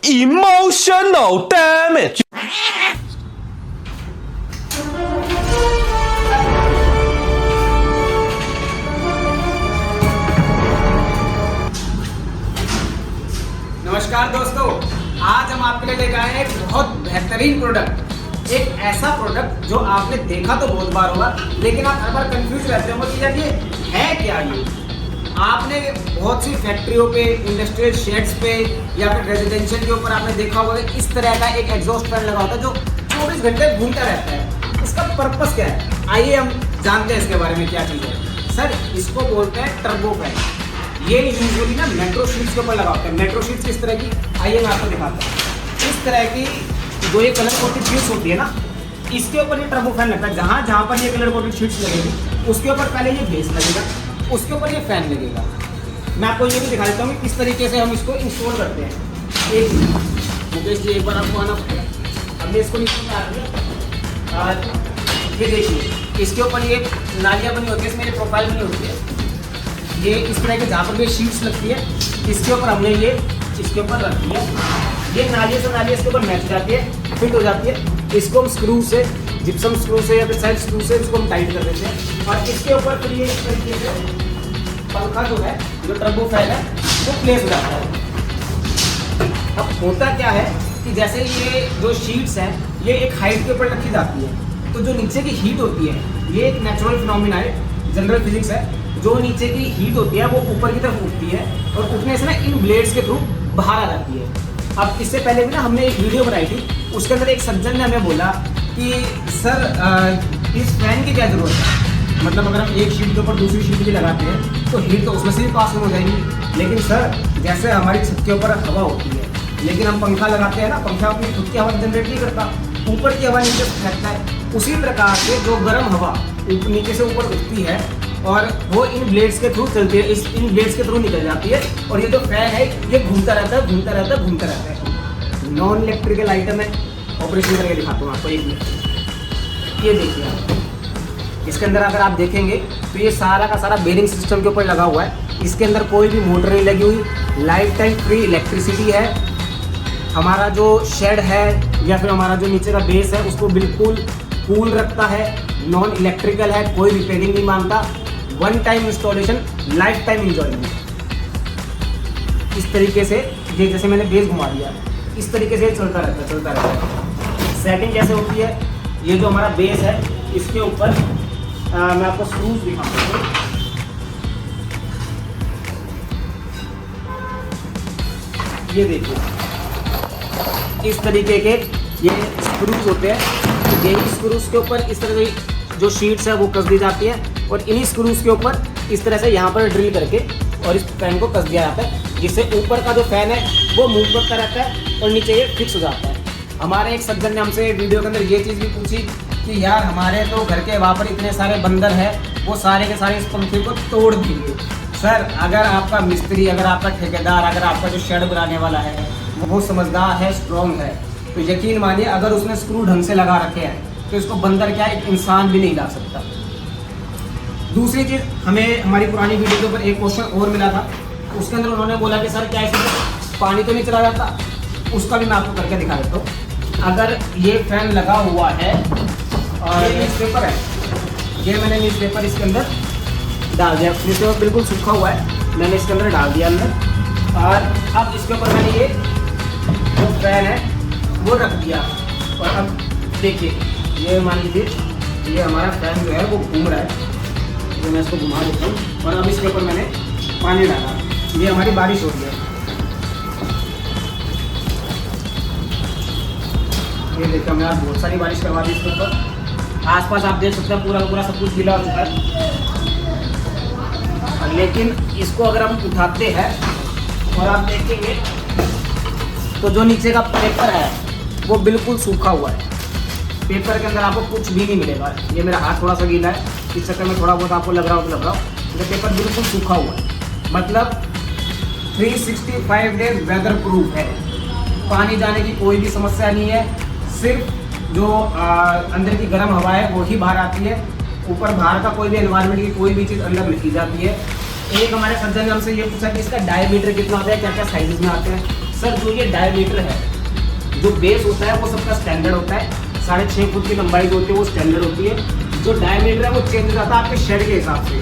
emotional damage. नमस्कार दोस्तों, आज हम आपके लिए लेकर आए हैं एक बहुत बेहतरीन प्रोडक्ट। एक ऐसा प्रोडक्ट जो आपने देखा तो बहुत बार होगा, लेकिन आप हर बार कंफ्यूज रहते होंगे कि यार ये है क्या। ये आपने बहुत सी फैक्ट्रियों पे, इंडस्ट्रियल शेड्स पे या फिर रेजिडेंशियल के ऊपर आपने देखा होगा इस तरह का एक एग्जॉस्ट फैन लगा होता है जो 24 घंटे घूमता रहता है। इसका पर्पस क्या है, आइए हम जानते हैं इसके बारे में क्या चीज़ है। सर, इसको बोलते हैं टर्बो फैन। ये यूजुअली ना मेट्रो शीट्स के ऊपर लगा होता है। मेट्रो शीट्स किस तरह की, आइए मैं आपको दिखाता हूँ। इस तरह की जो ये कलर कोटेड शीट्स होती है ना, इसके ऊपर ये टर्बो फैन लगता है। जहाँ पर ये कलर कोटेड शीट्स लगेगी उसके ऊपर पहले ये बेस लगेगा, उसके ऊपर ये फैन लगेगा। मैं आपको ये भी दिखा देता हूँ कि किस तरीके से हम इसको इंस्टॉल करते हैं। एक मुकेश जी, एक बार आपको आना पड़ेगा। हमने इसको नीचे में आ दिया और ये देखिए, इसके ऊपर ये नालियाँ बनी होती है, इसमें ये प्रोफाइल बनी होती है। ये इस तरह के जहाँ पर भी शीट्स लगती है, इसके ऊपर हमने ये इसके ऊपर रख दिया। ये नालियाँ से नालियाँ इसके ऊपर मैच जाती है, फिट हो जाती है। इसको हम स्क्रू से, जिप्सम स्क्रू से या फिर साइड स्क्रू से इसको हम टाइट कर देते हैं और इसके ऊपर फिर ये इस तरीके से पंखा जो है, जो टर्बो फैन है, वो प्लेस हो जाता है। अब होता क्या है कि जैसे ये जो शीट्स हैं ये एक हाइट के ऊपर रखी जाती है, तो जो नीचे की हीट होती है, ये एक नेचुरल फिनोमिना है, जनरल फिजिक्स है। जो नीचे की हीट होती है वो ऊपर की तरफ उठती है और उठने से ना इन ब्लेड्स के थ्रू बाहर आ जाती है। अब इससे पहले भी ना हमने एक वीडियो बनाई थी, उसके अंदर एक सज्जन ने हमें बोला कि सर इस फैन की क्या ज़रूरत है, मतलब अगर हम एक शीट के ऊपर दूसरी शीट भी लगाते हैं तो हीट तो उसमें से भी पास हो जाएगी। लेकिन सर, जैसे हमारी छत के ऊपर हवा होती है, लेकिन हम पंखा लगाते हैं ना, पंखा अपनी खुद की हवा जनरेट नहीं करता, ऊपर की हवा नीचे फेंकता है। उसी प्रकार से जो गर्म हवा नीचे से ऊपर उठती है और वो इन ब्लेड्स के थ्रू चलती है, इन ब्लेड्स के थ्रू निकल जाती है और ये जो फैन है ये घूमता रहता है, घूमता रहता है, घूमता रहता है। नॉन इलेक्ट्रिकल आइटम है, ऑपरेशन करके दिखाता हूँ आपको। एक मिनट, ये देखिए आप, इसके अंदर अगर आप देखेंगे तो ये सारा का सारा बेरिंग सिस्टम के ऊपर लगा हुआ है। इसके अंदर कोई भी मोटर नहीं लगी हुई, लाइफ टाइम फ्री इलेक्ट्रिसिटी है। हमारा जो शेड है या फिर हमारा जो नीचे का बेस है उसको बिल्कुल कूल रखता है, नॉन इलेक्ट्रिकल है, कोई रिपेयरिंग नहीं मांगता, one time installation, life time enjoyment. इस तरीके से ये, जैसे मैंने बेस घुमा दिया, इस तरीके से चलता रहता है, चलता रहता है। सेटिंग कैसे होती है, ये जो हमारा बेस है इसके ऊपर मैं आपको स्क्रूज दिखाता हूँ। ये देखिए, इस तरीके के ये स्क्रूज होते हैं। ये स्क्रूज के ऊपर इस तरह से जो शीट्स है वो कस दी जाती है और इन्हीं स्क्रूज के ऊपर इस तरह से यहाँ पर ड्रिल करके और इस फैन को कस दिया जाता है, जिससे ऊपर का जो फैन है वो मूव करता रहता है और नीचे ये फिक्स हो जाता है। हमारे एक सज्जन ने हमसे वीडियो के अंदर ये चीज़ भी पूछी कि यार हमारे तो घर के वहाँ पर इतने सारे बंदर हैं, वो सारे के सारे इस पंखे को तोड़ देंगे। सर, अगर आपका मिस्त्री, अगर आपका ठेकेदार, अगर आपका जो शेड बनाने वाला है वो समझदार है, स्ट्रॉन्ग है, तो यकीन मानिए अगर उसने स्क्रू ढंग से लगा रखे हैं तो इसको बंदर क्या, एक इंसान भी नहीं ला सकता। दूसरी चीज़, हमें हमारी पुरानी वीडियो के ऊपर एक क्वेश्चन और मिला था, उसके अंदर उन्होंने बोला कि सर क्या इसमें पानी तो नहीं चला जाता, उसका भी मैं आपको करके दिखा देता हूँ। अगर ये फैन लगा हुआ है और न्यूज़पेपर है, ये मैंने न्यूज़पेपर इसके अंदर डाल दिया, न्यूज़पेपर बिल्कुल सूखा हुआ है, मैंने इसके अंदर डाल दिया अंदर, और अब इसके ऊपर मैंने ये जो फैन है वो रख दिया। और अब देखिए, ये मान लीजिए ये हमारा फैन जो है वो घूम रहा है, तो मैं इसको घुमा देता हूँ और अब इसके ऊपर मैंने पानी डाला, ये हमारी बारिश हो रही है। ये देखिए, हमने आज बहुत सारी बारिश करवा दी इसके ऊपर। आसपास आप देख सकते हैं पूरा पूरा सब कुछ गीला हो चुका है, लेकिन इसको अगर हम उठाते हैं और आप देखेंगे तो जो नीचे का पेपर है वो बिल्कुल सूखा हुआ है। पेपर के अंदर आपको कुछ भी नहीं मिलेगा। ये मेरा हाथ थोड़ा सा गीला है, इस चक्कर में थोड़ा बहुत आपको लग रहा हो तो लग रहा हो, ये पेपर बिल्कुल सूखा हुआ है, मतलब 365 डेज वेदर प्रूफ है। पानी जाने की कोई भी समस्या नहीं है, सिर्फ जो अंदर की गर्म हवा है वो ही बाहर आती है, ऊपर बाहर का कोई भी एनवायरनमेंट की कोई भी चीज़ अंदर नहीं जाती है। एक हमारे सज्जन ने हमसे ये पूछा कि इसका डायमीटर कितना होता है, क्या क्या साइजेस में आते हैं। सर जो ये डायमीटर है, जो बेस होता है वो सबका स्टैंडर्ड होता है, 6.5 फुट की लंबाई जो होती है वो स्टैंडर्ड होती है। जो डायमीटर है वो चेंज हो जाता है आपके शेड के हिसाब से।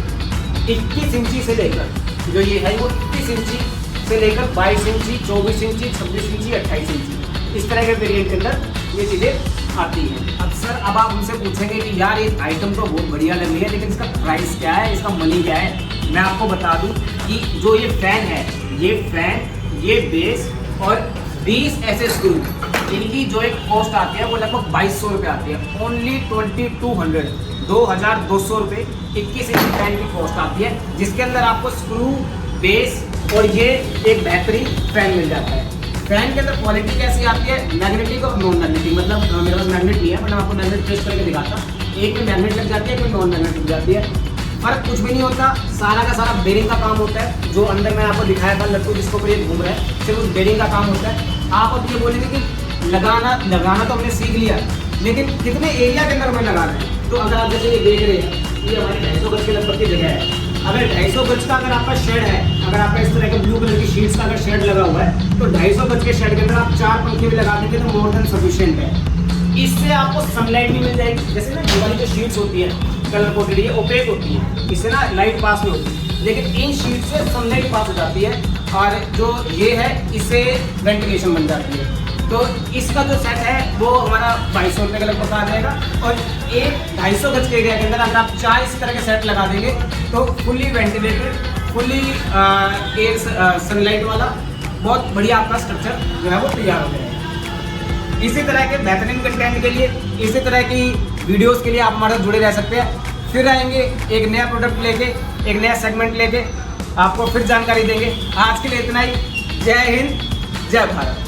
21 इंची से लेकर जो ये है वो 21 इंची से लेकर 22 इंची, 24 इंची, 26 इंची, 28 इंची, इस तरह के वेरिएंट के अंदर ये चीज़ें आती हैं। अब सर अब आप हमसे पूछेंगे कि यार ये आइटम तो बहुत बढ़िया लग रही है, लेकिन इसका प्राइस क्या है, इसका मनी क्या है। मैं आपको बता दूं कि जो ये फ़ैन है, ये फ़ैन, ये बेस और 20 ऐसे स्क्रू, इनकी जो एक कॉस्ट आती है वो लगभग 2200 रुपये आती है। ओनली 2200, 2200 रुपये 21 इंची फैन की कॉस्ट आती है, जिसके अंदर आपको स्क्रू, बेस और ये एक बेहतरीन फैन मिल जाता है। फैन के अंदर क्वालिटी कैसी आती है, मैग्नेटिक और नॉन मैग्नेटिक, मतलब मेरे पास मैग्नेट नहीं है, मतलब आपको मैग्नेट टेस्ट करके दिखाता। एक में मैग्नेट लग जाती है, एक में नॉन मैग्नेट लग जाती है। फर्क कुछ भी नहीं होता, सारा का सारा बेरिंग का काम होता है। जो अंदर मैंने आपको दिखाया था लट्टू जिसको ऊपर ये घूम रहा है, सिर्फ उस बेरिंग का काम होता है। आप अब ये बोलेंगे कि लगाना तो हमने सीख लिया, लेकिन कितने एरिया के अंदर हमें लगाना है। तो अगर आप जैसे ये देख रहे हैं, ये हमारे 250 गज के लगभग की जगह है। अगर 250 गज का अगर आपका शेड है, अगर आपका इस तरह का ब्लू कलर की शीट्स का अगर शेड लगा हुआ है, तो 250 गज के शेड के अंदर आप 4 पंखे भी लगा देंगे तो मोर देन सफिशिएंट है। इससे आपको सनलाइट भी मिल जाएगी। जैसे ना ये वाली जो शीट्स होती है कलर कोटेड, ये ओपेक होती है, इससे ना लाइट पास नहीं होती, लेकिन इन शीट से सनलाइट पास हो जाती है। और जो ये है इससे वेंटिलेशन बन जाती है। तो इसका जो सेट है वो हमारा 2200 रुपये का लगभग आ जाएगा। और एक 250 गज के एरिया के अंदर अगर आप 4 इस तरह के सेट लगा देंगे तो fully ventilated, fully air sunlight वाला बहुत बढ़िया आपका स्ट्रक्चर जो है वो तैयार हो जाएगा। इसी तरह के बेहतरीन कंटेंट के लिए, इसी तरह की वीडियोस के लिए आप हमारे साथ जुड़े रह सकते हैं। फिर आएंगे एक नया प्रोडक्ट लेके, एक नया सेगमेंट लेके, आपको फिर जानकारी देंगे। आज के लिए इतना ही। जय हिंद, जय भारत।